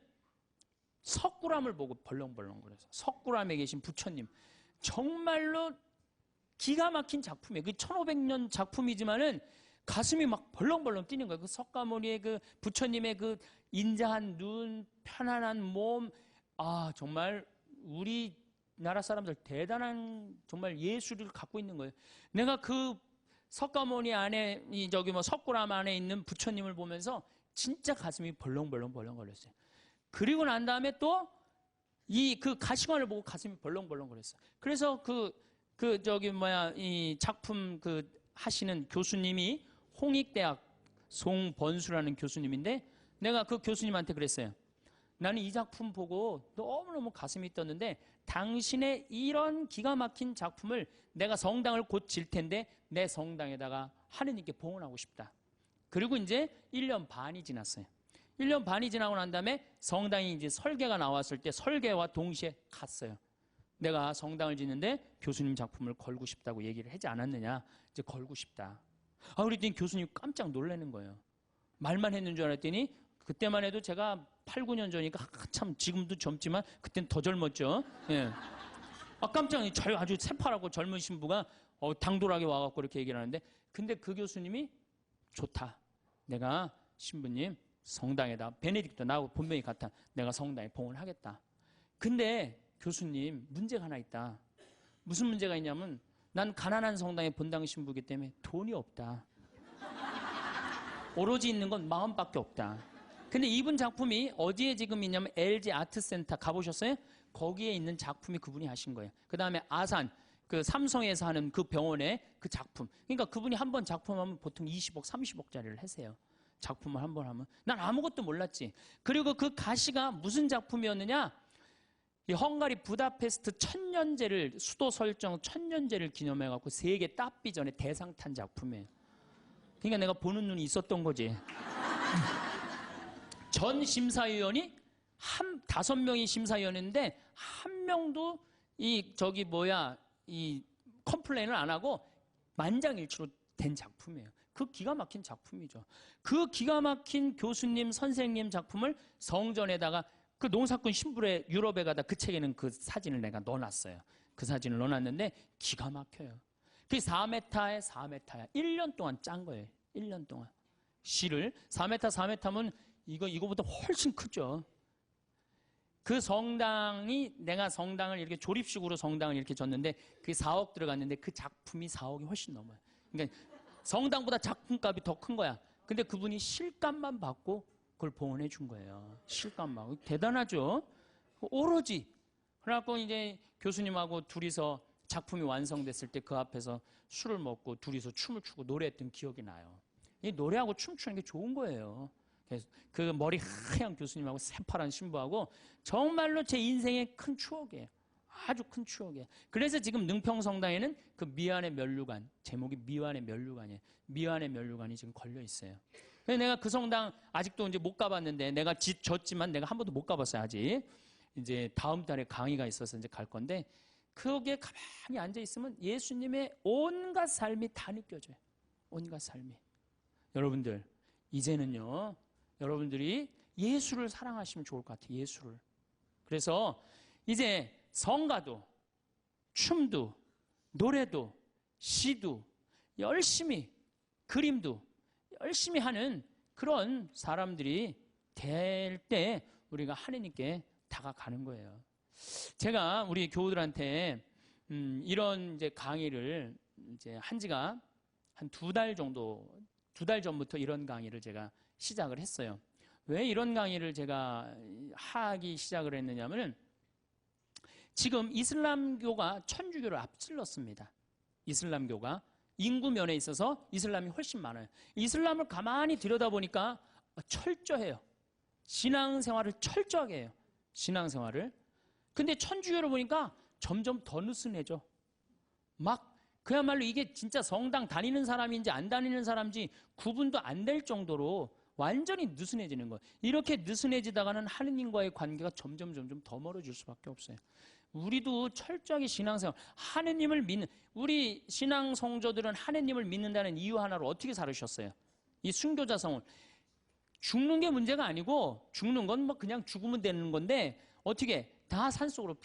석굴암을 보고 벌렁벌렁 거려서, 석굴암에 계신 부처님, 정말로 기가 막힌 작품이에요. 그 1500년 작품이지만은 가슴이 막 벌렁벌렁 뛰는 거예요. 그 석가모니의 그 부처님의 그 인자한 눈, 편안한 몸, 정말 우리나라 사람들 대단한 정말 예술을 갖고 있는 거예요. 내가 그 석가모니 안에 석굴암 안에 있는 부처님을 보면서 진짜 가슴이 벌렁벌렁 거렸어요. 그리고 난 다음에 또 그 가시관을 보고 가슴이 벌렁벌렁 거렸어요. 그래서 이 작품 하시는 교수님이 홍익대학 송번수라는 교수님인데, 내가 그 교수님한테 그랬어요. 나는 이 작품 보고 너무너무 가슴이 떴는데, 당신의 이런 기가 막힌 작품을 내가 성당을 곧 질 텐데 내 성당에다가 하느님께 봉헌하고 싶다. 그리고 이제 1년 반이 지났어요. 1년 반이 지나고 난 다음에 성당이 이제 설계가 나왔을 때 설계와 동시에 갔어요. 내가 성당을 짓는데 교수님 작품을 걸고 싶다고 얘기를 하지 않았느냐. 이제 걸고 싶다. 그랬더니 교수님 깜짝 놀라는 거예요. 말만 했는 줄 알았더니, 그때만 해도 제가 8, 9년 전이니까 참 지금도 젊지만 그때는 더 젊었죠. 예. 깜짝, 아주 새파랗고 젊은 신부가 당돌하게 와갖고 이렇게 얘기를 하는데, 근데 그 교수님이 좋다. 내가 신부님 성당에다, 베네딕토 나하고 본명이 같아. 내가 성당에 봉헌하겠다. 근데 교수님 문제가 하나 있다. 무슨 문제가 있냐면, 난 가난한 성당의 본당 신부이기 때문에 돈이 없다. 오로지 있는 건 마음밖에 없다. 근데 이분 작품이 어디에 지금 있냐면 LG 아트센터 가보셨어요? 거기에 있는 작품이 그분이 하신 거예요. 그 다음에 아산, 그 삼성에서 하는 그 병원의 그 작품. 그러니까 그분이 한 번 작품하면 보통 20억, 30억짜리를 하세요. 작품을 한 번 하면. 난 아무것도 몰랐지. 그리고 그 가시가 무슨 작품이었느냐? 이 헝가리 부다페스트 천년제를, 수도 설정 천년제를 기념해갖고 세계 따삐전에 대상 탄 작품이에요. 그러니까 내가 보는 눈이 있었던 거지. 전 심사위원이 5명이 심사위원인데 한 명도 이 컴플레인을 안 하고 만장일치로 된 작품이에요. 그 기가 막힌 작품이죠. 그 기가 막힌 교수님, 선생님 작품을 성전에다가, 그 농사꾼 신부의 유럽에 가다 그 책에는 그 사진을 내가 넣어놨어요. 그 사진을 넣어놨는데 기가 막혀요. 그게 4m에 4m야. 1년 동안 짠 거예요. 1년 동안. 실을 4m면 이거보다 훨씬 크죠. 그 성당이, 내가 성당을 이렇게 조립식으로 성당을 이렇게 졌는데 그게 4억 들어갔는데 그 작품이 4억이 훨씬 넘어요. 그러니까 성당보다 작품값이 더 큰 거야. 근데 그분이 실값만 받고 그걸 봉헌해 준 거예요. 실감막. 대단하죠? 오로지. 그래갖고 이제 교수님하고 둘이서 작품이 완성됐을 때 그 앞에서 술을 먹고 둘이서 춤을 추고 노래했던 기억이 나요. 이 노래하고 춤추는 게 좋은 거예요. 그래서 그 머리 하얀 교수님하고 새파란 신부하고 정말로 제 인생의 큰 추억이에요. 아주 큰 추억이에요. 그래서 지금 능평성당에는 그 미안의 면류관, 제목이 미안의 면류관이에요. 미안의 면류관이 지금 걸려 있어요. 그래서 내가 그 성당 아직도 이제 못 가봤는데 내가 졌지만 내가 한 번도 못 가봤어요, 아직. 이제 다음 달에 강의가 있어서 이제 갈 건데 거기에 가만히 앉아 있으면 예수님의 온갖 삶이 다 느껴져요. 온갖 삶이. 여러분들, 이제는요, 여러분들이 예수를 사랑하시면 좋을 것 같아요, 예수를. 그래서 이제 성가도, 춤도, 노래도, 시도, 열심히, 그림도 열심히 하는 그런 사람들이 될 때 우리가 하나님께 다가가는 거예요. 제가 우리 교우들한테 이런 이제 강의를 이제 한 지가 한 2달 정도, 2달 전부터 이런 강의를 제가 시작을 했어요. 왜 이런 강의를 제가 하기 시작을 했느냐면은 지금 이슬람교가 천주교를 앞질렀습니다. 이슬람교가 인구 면에 있어서 이슬람이 훨씬 많아요. 이슬람을 가만히 들여다보니까 철저해요. 신앙생활을 철저하게 해요. 신앙생활을. 근데 천주교를 보니까 점점 더 느슨해져. 막 그야말로 이게 진짜 성당 다니는 사람인지 안 다니는 사람인지 구분도 안 될 정도로 완전히 느슨해지는 거예요. 이렇게 느슨해지다가는 하느님과의 관계가 점점 더 멀어질 수밖에 없어요. 우리도 철저하게 신앙생활, 하느님을 믿는, 우리 신앙 성도들은 하느님을 믿는다는 이유 하나로 어떻게 살으셨어요? 이 순교자성을. 죽는 게 문제가 아니고, 죽는 건 뭐 그냥 죽으면 되는 건데, 어떻게 다 산속으로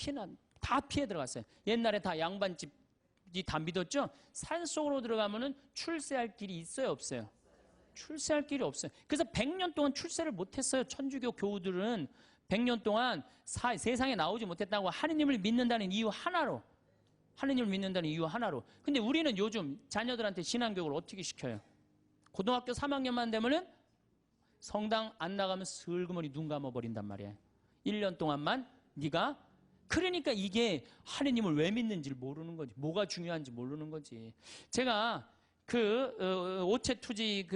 다 피해 들어갔어요. 옛날에 다 양반집이 다 믿었죠? 산속으로 들어가면은 출세할 길이 있어요, 없어요? 출세할 길이 없어요. 그래서 100년 동안 출세를 못했어요. 천주교 교우들은 100년 동안 세상에 나오지 못했다고 하느님을 믿는다는 이유 하나로. 하느님을 믿는다는 이유 하나로. 근데 우리는 요즘 자녀들한테 신앙교육을 어떻게 시켜요? 고등학교 3학년만 되면은 성당 안 나가면 슬그머니 눈 감아버린단 말이에요. 1년 동안만 네가. 그러니까 이게 하느님을 왜 믿는지를 모르는 거지. 뭐가 중요한지 모르는 거지. 제가 오체투지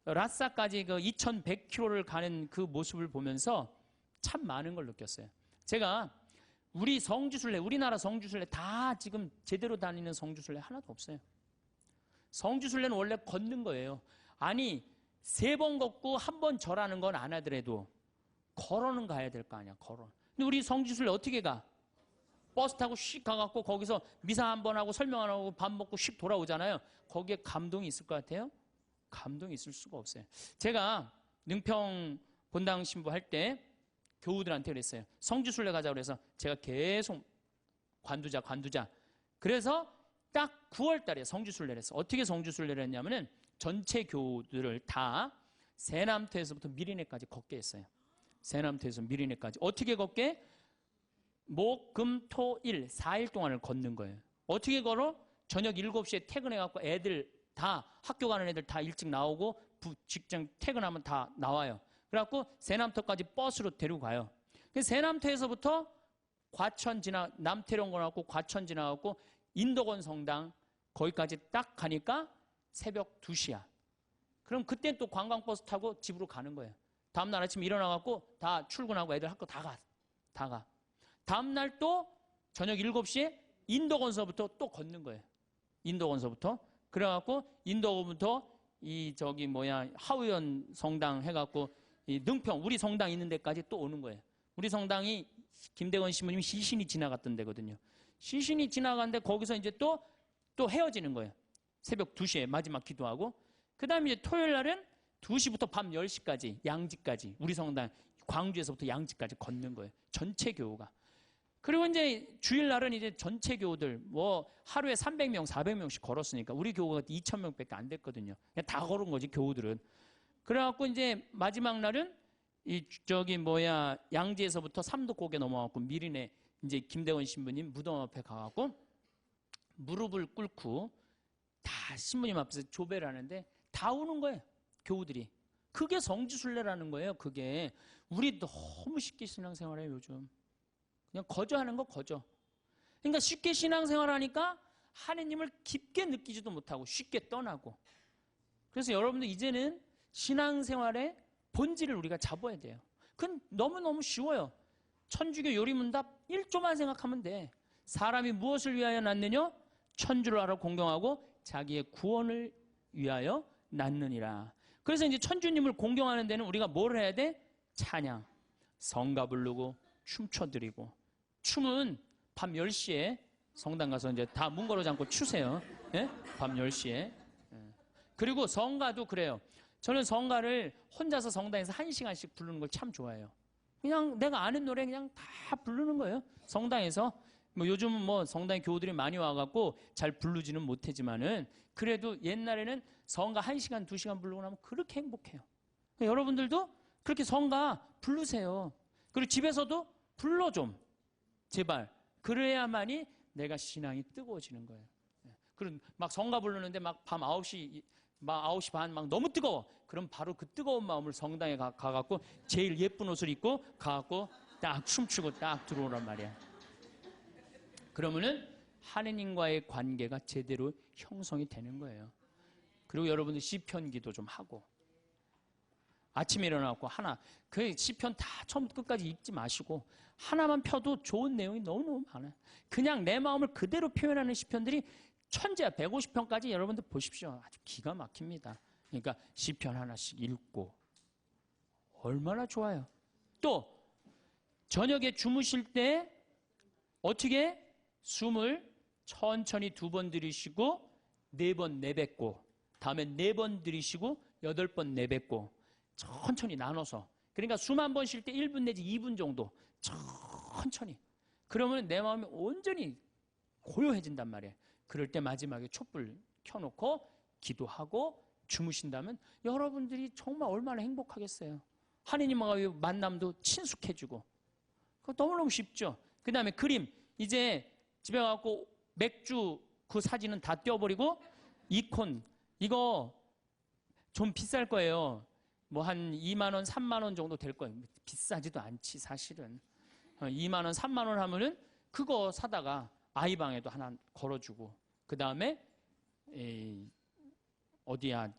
라싸까지 2100km를 가는 그 모습을 보면서 참 많은 걸 느꼈어요. 제가 우리 성지순례, 우리나라 성지순례 다 지금 제대로 다니는 성지순례 하나도 없어요. 성지순례는 원래 걷는 거예요. 아니 3번 걷고 1번 절하는 건 안 하더라도 걸어는 가야 될 거 아니야, 걸어. 근데 우리 성지순례 어떻게 가? 버스 타고 씩 가갖고 거기서 미사 한번 하고 설명 안 하고 밥 먹고 씩 돌아오잖아요. 거기에 감동이 있을 것 같아요? 감동이 있을 수가 없어요. 제가 능평 본당 신부 할 때 교우들한테 그랬어요. 성지순례 가자고 그래서 제가 계속 관두자. 그래서 딱 9월 달에 성지순례를 했어요. 어떻게 성지순례를 했냐면은 전체 교우들을 다 세남터에서부터 미리네까지 걷게 했어요. 세남터에서 미리네까지. 어떻게 걷게? 목, 금, 토, 일 4일 동안을 걷는 거예요. 어떻게 걸어? 저녁 7시에 퇴근해갖고 애들 다 학교 가는 애들 다 일찍 나오고 직장 퇴근하면 다 나와요. 그래갖고 세남터까지 버스로 데리고 가요. 세남터에서부터 과천 남태령 가고 과천 지나갖고 인덕원 성당 거기까지 딱 가니까 새벽 2시야. 그럼 그때 또 관광버스 타고 집으로 가는 거예요. 다음날 아침 일어나갖고 다 출근하고 애들 학교 다 가. 다음날 또 저녁 7시에 인덕원서부터 또 걷는 거예요. 인덕원서부터. 그래갖고 인덕원부터 하우연 성당 해갖고 이 능평 우리 성당 있는 데까지 또 오는 거예요. 우리 성당이 김대건 신부님 시신이 지나갔던 데거든요. 시신이 지나갔는데 거기서 이제 또 헤어지는 거예요. 새벽 2시에 마지막 기도하고. 그 다음에 이제 토요일 날은 2시부터 밤 10시까지 양지까지 우리 성당 광주에서부터 양지까지 걷는 거예요. 전체 교우가. 그리고 이제 주일날은 이제 전체 교우들 하루에 300명, 400명씩 걸었으니까 우리 교우가 2,000명밖에 안 됐거든요. 그냥 다 걸은 거지 교우들은. 그래갖고 이제 마지막 날은 양지에서부터 삼도고개 넘어가고 미리네 이제 김대원 신부님 무덤 앞에 가갖고 무릎을 꿇고 다 신부님 앞에서 조배를 하는데 다 우는 거예요. 교우들이. 그게 성지순례라는 거예요. 그게 우리 너무 쉽게 신앙생활해요 요즘. 그냥 거저하는 거 거저. 그러니까 쉽게 신앙생활하니까 하느님을 깊게 느끼지도 못하고 쉽게 떠나고. 그래서 여러분들 이제는 신앙생활의 본질을 우리가 잡아야 돼요. 그건 너무너무 쉬워요. 천주교 요리문답 1조만 생각하면 돼. 사람이 무엇을 위하여 낳느냐? 천주를 알아 공경하고 자기의 구원을 위하여 낳느니라. 그래서 이제 천주님을 공경하는 데는 우리가 뭘 해야 돼? 찬양, 성가 부르고 춤춰드리고. 춤은 밤 10시에 성당 가서 이제 다 문걸어 잠고 추세요. 예? 밤 10시에. 예. 그리고 성가도 그래요. 저는 성가를 혼자서 성당에서 1시간씩 부르는 걸 참 좋아해요. 그냥 내가 아는 노래 그냥 다 부르는 거예요. 성당에서. 뭐 요즘은 뭐 성당에 교우들이 많이 와갖고 잘 부르지는 못하지만은 그래도 옛날에는 성가 1시간, 2시간 부르고 나면 그렇게 행복해요. 여러분들도 그렇게 성가 부르세요. 그리고 집에서도 불러 좀. 제발. 그래야만이 내가 신앙이 뜨거워지는 거예요. 그리고 막 성가 부르는데 막 밤 9시, 막 9시 반 막 너무 뜨거워. 그럼 바로 그 뜨거운 마음을 성당에 가갖고 제일 예쁜 옷을 입고 가갖고 딱 춤추고 딱 들어오란 말이야. 그러면은 하느님과의 관계가 제대로 형성이 되는 거예요. 그리고 여러분들 시편 기도 좀 하고 아침에 일어나고 하나 그 시편 다 처음부터 끝까지 읽지 마시고 하나만 펴도 좋은 내용이 너무너무 많아요. 그냥 내 마음을 그대로 표현하는 시편들이 천재야. 150편까지 여러분들 보십시오. 아주 기가 막힙니다. 그러니까 시편 하나씩 읽고 얼마나 좋아요. 또 저녁에 주무실 때 어떻게 숨을 천천히 2번 들이쉬고 4번 내뱉고 다음에 4번 들이쉬고 8번 내뱉고 천천히 나눠서 그러니까 숨 한 번 쉴 때 1분 내지 2분 정도 천천히 그러면 내 마음이 온전히 고요해진단 말이에요. 그럴 때 마지막에 촛불 켜놓고 기도하고 주무신다면 여러분들이 정말 얼마나 행복하겠어요. 하느님과의 만남도 친숙해지고 그거 너무너무 쉽죠. 그 다음에 그림 이제 집에 가서 맥주 그 사진은 다 떼어버리고 이콘 이거 좀 비쌀 거예요. 뭐 한 2만 원, 3만 원 정도 될 거예요. 비싸지도 않지 사실은. 2만 원, 3만 원 하면은 그거 사다가 아이 방에도 하나 걸어주고 그 다음에 어디야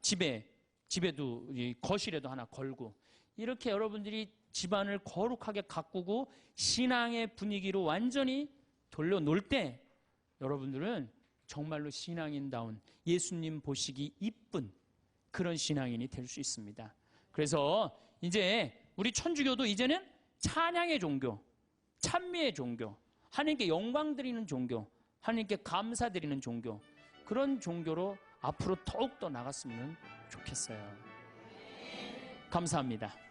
집에도 거실에도 하나 걸고 이렇게 여러분들이 집안을 거룩하게 가꾸고 신앙의 분위기로 완전히 돌려놓을 때 여러분들은 정말로 신앙인다운 예수님 보시기 이쁜 그런 신앙인이 될 수 있습니다. 그래서 이제 우리 천주교도 이제는 찬양의 종교, 찬미의 종교, 하나님께 영광 드리는 종교, 하나님께 감사드리는 종교 그런 종교로 앞으로 더욱더 나갔으면 좋겠어요. 감사합니다.